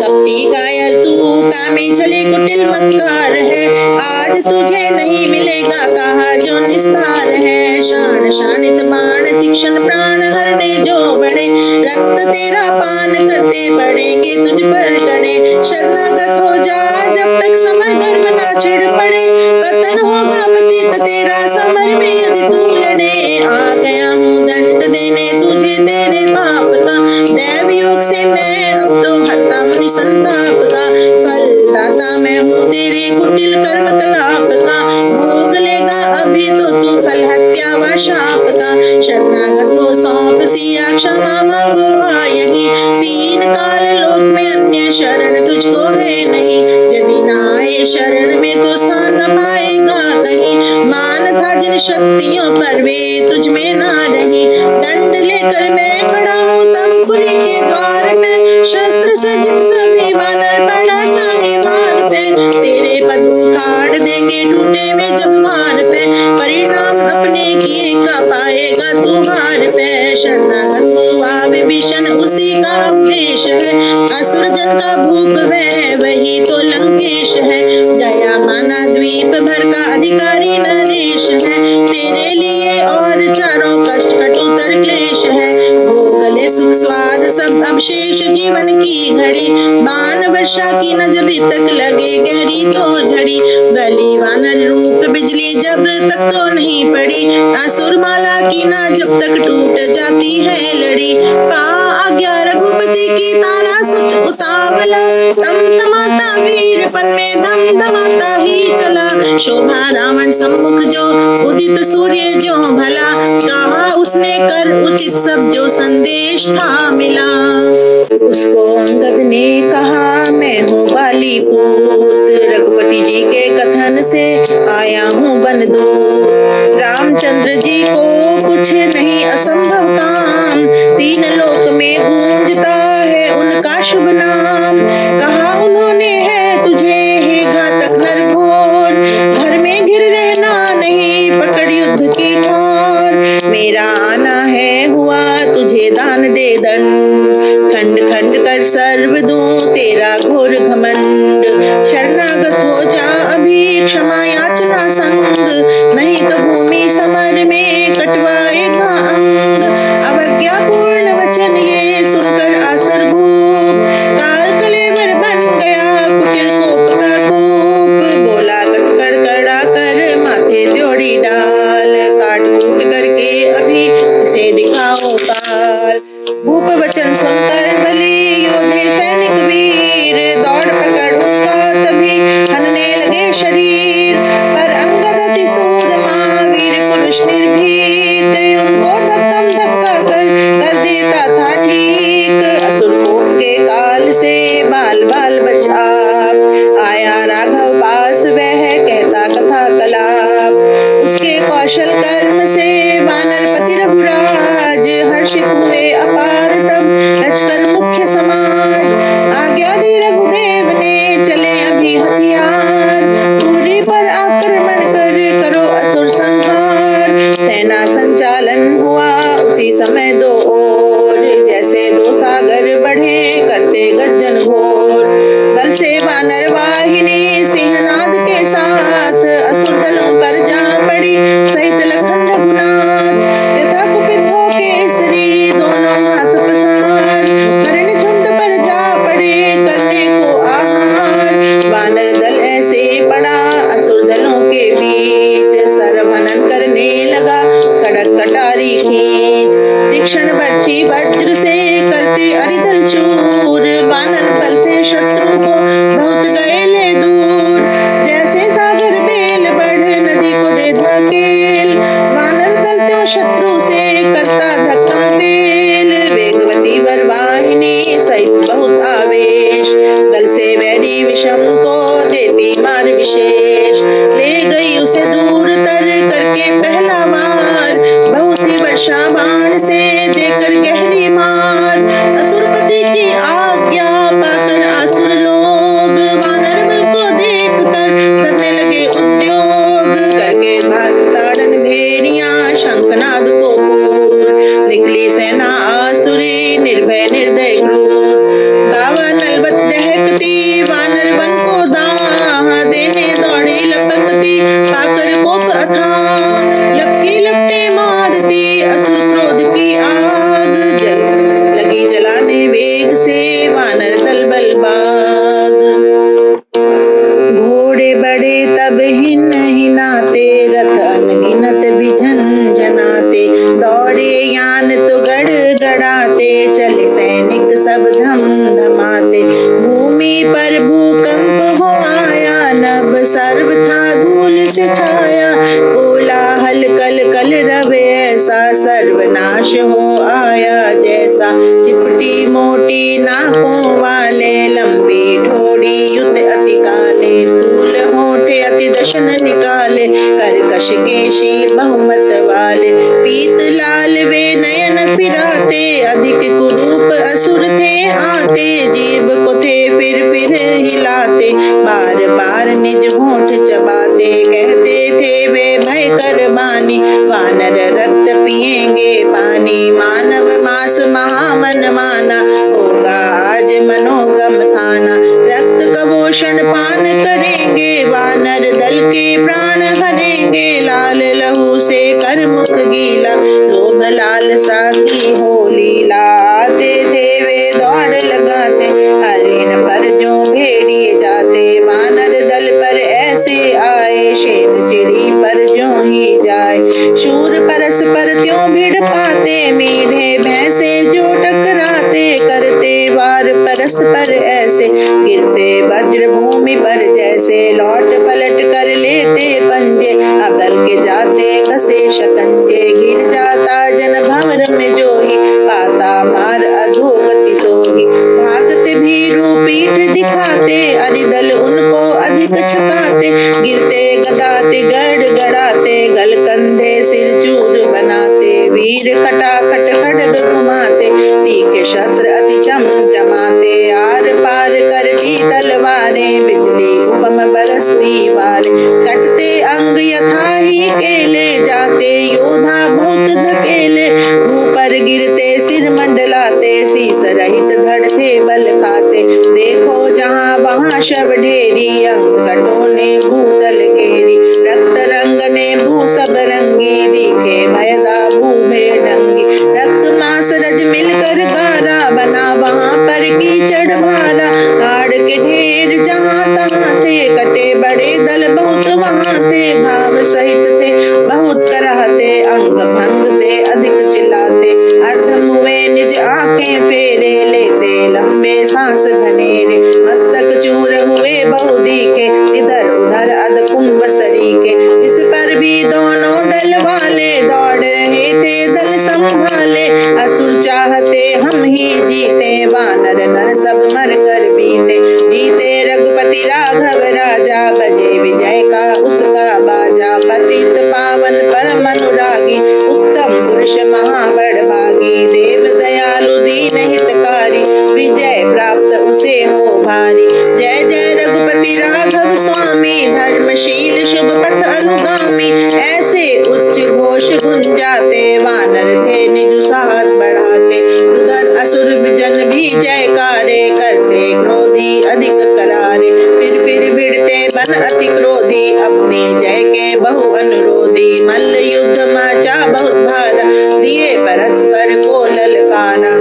कपटी कायर तू कामी छले कुटिल मक्कार है, आज तुझे नहीं मिलेगा कहा जो निस्तार है, शान शानित बाण तीक्ष्ण प्राण हरने जो बड़े, रक्त तेरा पान करते पड़ेंगे तुझ पर कड़े, शरणागत हो जा जब तक समर गर्भ ना छिड़ पड़े, पतन होगा पतित तेरा समर में यदि तू लड़े, आ गया हूँ दंड देने तुझे तेरे पाप का, दैव योग से मैं अब तो हरता मुनि संताप का, फल दाता मैं हूँ तेरे कुटिल कर्म कलाप का, भोग लेगा अभी तो तू फल हत्या व शाप का, शरणागत हो सौंप सिया क्षमा मांगो आयहि, तीन काल लोक में अन्य शरण तुझको है नहीं, यदि ना आए शरण में तो स्थान न पाएगा कहीं, मान था जिन शक्तियों पर वे तुझ में ना रही, दंड लेकर मैं खड़ा हूँ तब पुरी के द्वार पे, शस्त्र सज्जित सभी वानर पड़ा चाहे मार पे, तेरे पद उखाड़ देंगे टूटे में जब मार पे, परिणाम अपने किए का पाएगा तू हार पे। शरणागत हुआ विभीषण उसी का उपदेश है। असुर जन का भूप वही तो लंकेश है। दया माना द्वीप भर का अधिकारी नरेश है। तेरे लिए और चारों कष्ट कटुतर क्लेश है। भोगले सुख स्वाद सब अवशेष जीवन की घड़ी। बाण वर्षा की न जब तक लगे गहरी तो झड़ी। बलि वानर रूप बिजली जब तक तो नहीं पड़ी। असुर माला की ना जब तक टूट जाती है लड़ी। पा आज्ञा रघुपति की तारा सुत उतावला। तम तमाता वीरपन में धम धमाता ही चला। शोभा रावण सम्मुख जो उदित सूर्य जो भला। कहा उसने कर उचित सब जो संदेश था मिला। उसको अंगद ने कहा मैं हूँ बाली पूत। रघुपति जी के कथन से आया हूँ बनदूत। रामचंद्र जी को कुछ नहीं असंभव काम। तीन लोक में गूंजता है उनका शुभ नाम। कहा उन्होंने है तुझे हे घातक नरघोर। घर में घिर रहना नहीं पकड़ युद्ध की ठोर। मेरा आना है हुआ तुझे दान दे दंड। खंड खंड कर सर्व दूं तेरा घोर घमंड। शरणागत हो जा अभी क्षमा याचना संग। नहीं तो भूमि समर में कटवाएगा अंग। अवज्ञापूर्ण वचन ये सुनकर असुर भूप। काल कलेवर बन गया कुटिल कोप का कोप। बोला कटकर कड़ा कर माथे त्योड़ी डाल। काट कूट करके अभी इसे दिखाओ काल। भूप वचन सुनकर बलि योधे सैनिक वीर। दौड़ पकड़ उसका तभी हनने लगे शरीर। पर अंगद अति सूरमा वीर पुरुष निर्भीक। उनको धक्कम धक्का कर देता था ठीक। असुर कोप के काल से बाल बाल बचाव। आया राघव पास वह कहता कथा कलाप। उसके कौशल कर्म से वानर पति रघुराज। हर्षित हुए अपार तब रचकर मुख्य समाज। आज्ञा दी रघुदेव ने चले अभी हथियार। पुरी पर आक्रमण कर करो असुर संहार। सेना संचालन हुआ उसी समय दो ओर। जैसे दो सागर बढ़े करते गर्जन घोर। बल से वानर वाहिनी सिंहनाद के साथ। असुर दलों पर जा पड़ी सहित लखन रघुनाथ। यथा कुपित हो केसरी दोनों हाथ पसार। हरिण झुंड पर जा पड़े करने को आहार। वानर दल ऐसे पड़ा असुर दलों के बीच। सरमनन करने लगा खड़क कटारी खींच। तीक्ष्ण बर्छी वज्र से करते अरिदल चूर। वानर बल से शत्रु को बहुत गए ले दूर। जैसे सागर बेल बढ़ नदी को दे धकेल। वानर दल त्यों शत्रु से करता धक्कम बेल। वेगवती वरवाहिनी सहित बहुत आवेश। बल से बैरी विषम को देती मार विशेष। ले गई उसे दूर तर करके पहला वार। बहुत ही वर्षा बाण से देकर गहरी मार। असुरपति की आज्ञा पाकर असुर लोग। वानर बल को देख कर करने लगे उद्योग। करके ताड़न भेड़ियां शंखनाद को पूर। निकली सेना आसुरी निर्भय निर्दय क्रूर। दावा नलवत दहकती वानर वन को दाह। देने दौड़ी लपकती पाकर कोप अथाह। लपकी लपटे मारती असुर क्रोध की आग। लगी जलाने वेग से वानर दल बलबाग। घोड़े बड़े तब हिन हिनाते। रथ अनगिनत भी झंझनाते। दौड़े यान तो गड़ गड़ाते। चले सैनिक सब धम धमाते। भूमि पर भूकंप हो आया नभ। सर्व था धूल से छाया। कोलाहल कल कल रवे ऐसा। सर्वनाश हो आया जैसा। चिपटी मोटी नाकों वाले। लंबी ठोड़ी युत अति काले। स्थूल होठे अति दशन निकाले। कर्कश केशी बहुमत वाले। पीत लाल वे नयन फिराते। अधिक कुरूप असुर थे आते। जीभ को थे फिर हिलाते। बार बार निज होठ चबाते। कहते थे वे भय कर बानी। वानर रक्त पिएंगे पानी। मान मनोगम खाना। रक्त कबोषण पान करेंगे, वानर दल के प्राण हरेंगे। लाल लहू से कर मुख गीला, लोभ लालसा की हो लीला। आते थे वे दौड़ लगाते, हरिण पर जो भेड़िए जाते। वानर दल पर ऐसे आए, शेर चिड़ी पर जो ही जाए। शूर परस्पर त्यों भिड़ पाते, मीढ़े भैंसे जो टकराते। करते वार परस्पर ऐसे, गिरते वज्र भूमि पर जैसे। लौट पलट कर लेते पंजे, अबल के जाते कसे शकंजे। घिर जाता जन भंवर में जो ही, पाता मार अधोगति सोही। भागते भीरू पीठ दिखाते, अरिदल उनको अधिक छकाते। गिरते गदाते गड़ गड़ाते, गल कंधे सिर चूर बनाते। वीर खटाखट खड्ग घुमाते, तीखे शस्त्र अति चमचमाते। आर पार करती तलवारें, बिजली उपम बरसती वार। कटते अंग यथा ही केले, जाते योधा बहुत धकेले। ऊपर गिरते सिर मंडलाते, शीस रहित धड़ते बल खाते। देखो जहाँ वहाँ शव ढेरी, अंग कटोने भूतल घेरी। रक्त रंग ने भू सब रंगी, दिखे भयदा भू भेड़ंगी। रक्त मांस रज मिलकर गारा, बना वहाँ पर कीचड़ भारा। हाड़ के ढेर जहाँ तहाँ थे, कटे बड़े दल बहुत वहाँ थे। घाव सहित थे बहुत कराहते, अंग भंग से अधिक चिल्लाते। अर्धम हुए निज आंखें फेरे, लेते लंबे सांस घनेरे। मस्तक चूर हुए बहु दिखे, इधर उधर अध कुंभ सरीखे। इस पर भी दोनों दल वाले, दौड़ रहे थे दल संभाले। असुर चाहते हम ही जीते, वानर नर सब मर कर बीते। जीते रघुपति राघव राजा, बजे विजय का उसका बाजा। पतित पावन परम अनुरागी, उत्तम पुरुष महाबड़ भागी। देव दयालु दीन हितकारी, विजय प्राप्त उसे हो भारी। जय जय रघुपति राघव स्वामी, धर्मशील शुभ पथ अनुगामी। ऐसे उच्च घोष गुंजाते, वानर थे निज साहस बढ़ाते। उधर असुर जन भी जयकारे, करते क्रोधी अधिक करारे। फिर भिड़ते बन अति क्रोधी, अपनी जय के बहु अनुरोधी। मल्ल युद्ध माचा बहुत भारा, दिए परस्पर को ललकारा।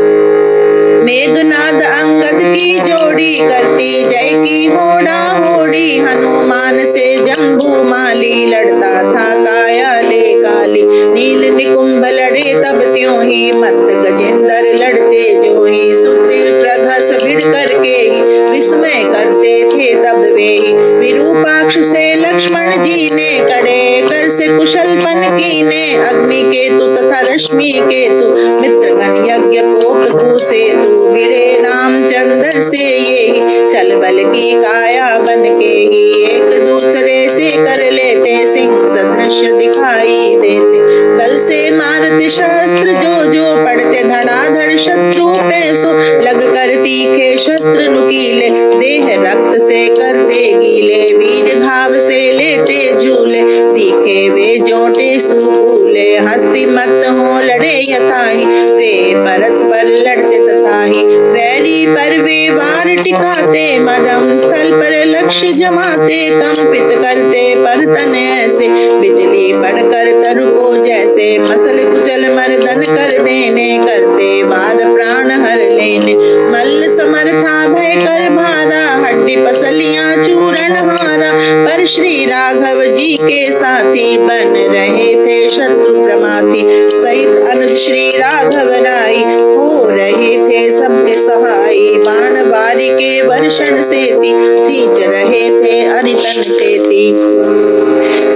मेघनाद अंगद की जोड़ी, करती जय की होड़ा होड़ी। हनुमान से जम्बू माली, लड़ता था काया ले काली। नील निकुंभ लड़े तब त्यों ही, मत गजेंद्र लड़ते जो ही। सुग्रीव प्रघस भिड़ करके ही, विस्मय करते थे तब वे ही। विरूपाक्ष से लक्ष्मण जी ने, कड़े कर से कुशलपन कीने। अग्नि केतु तथा रश्मि केतु, मित्रगण यज्ञ कोप सेतु। भिड़े रामचंद्र से ये ही, चल बल की काया बन के ही। एक दूसरे से कर लेते, सिंह सदृश दिखाई देते। बल से मारते शस्त्र जो पड़ते, धड़ाधड़ शत्रु पे सो। लग कर तीखे शस्त्र नुकीले, देह रक्त से करते गीले। वीर घाव से लेते झूले, तीखे वे जोटे सुकूले। हस्ती मत हो लड़े यथाहि, वे परस्पर लड़ते तथाहि। वैरी पर वे वार टिकाते, मरम स्थल पर लक्ष्य जमाते। कंपित करते पर तन ऐसे, बिजली पड़कर तरु को जैसे। मसल कुचल मर्दन कर देने, करते वार प्राण हर लेने। मल्ल समर्था भय कर भारा, हड्डी पसलियां चूरन हारा। पर श्री राघव जी के साथी, बन रहे थे शत्रु प्रमाती। सहित अनुज श्री राघव राई, हो रहे थे सबके सहाई। बाण बारी के वर्षण सेती, सींच रहे थे अरितन सेती।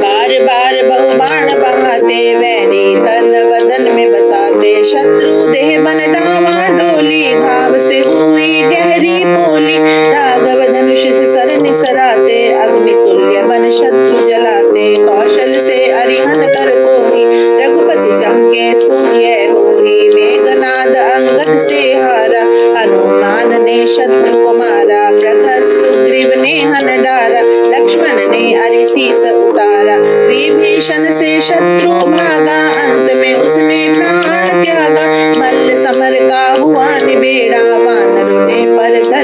बार बार बहु बाण बहाते, वैरी तन वदन में बसाते। शत्रु देह बन डावा डोली, घाव से हुई गहरी पोली। राघव धनुष से सर निसराते, अग्नि तुल्य बन शत्रु जलाते। कौशल से अरिहन कर कोही, रघुपति चमके सूर्य होही। मेघनाद अंगद से हारा, हनुमान ने शत्रु को मारा। प्रघस सुग्रीव ने हन डारा, लक्ष्मण ने अरि शीस उतारा। विभीषण से शत्रु भागा, अंत में उसने प्राण त्यागा। मल्ल समर का हुआ निबेड़ा, वानरों ने पर दल